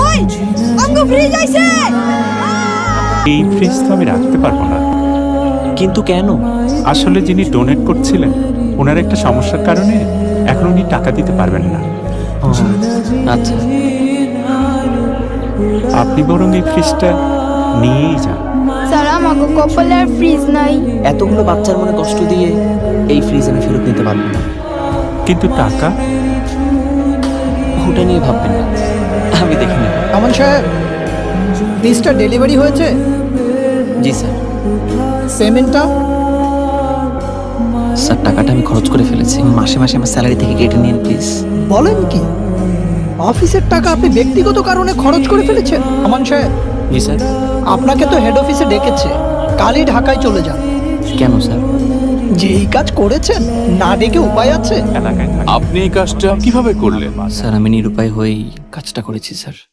ওই আমগো ফ্রিজ আইছে। এই ফ্রিজ তো আমি রাখতে পারবো না। কিন্তু কেন? আসলে যিনি ডোনেট করছিলেন ওনার একটা সমস্যার কারণে এখন উনি টাকা দিতে পারবেন না। ও, আচ্ছা। আপনি বরং এই ফ্রিজটা নিয়েই যান। স্যার আমাকে কপালে আর ফ্রিজ নাই। এতগুলো বাচ্চার মনে কষ্ট দিয়ে এই ফ্রিজ আমি ফেরত নিতে পারবো না। কিন্তু টাকা ওটা নিয়ে ভাববেন না, আমি দেখে নেব। আমান সাহেব, ফ্রিজটা ডেলিভারি হয়েছে? জি স্যার। পেমেন্টটা? স্যার টাকাটা আমি খরচ করে ফেলেছি, মাসে মাসে আমার স্যালারি থেকে কেটে নিন প্লিজ। বলেন কি, অফিসের টাকা আপনি ব্যক্তিগত কারণে খরচ করে ফেলেছেন? আমান সাহেব, জি স্যার। আপনাকে তো হেড অফিসে ডেকেছে, কালই ঢাকায় চলে যান। কেন স্যার? যেই কাজ করেছেন না ডেকে উপায় আছে? এলাকায় থাকে। আপনি এই কাজটা কিভাবে করলেন? স্যার আমি নিরুপায় হয়েই কাজটা করেছি স্যার।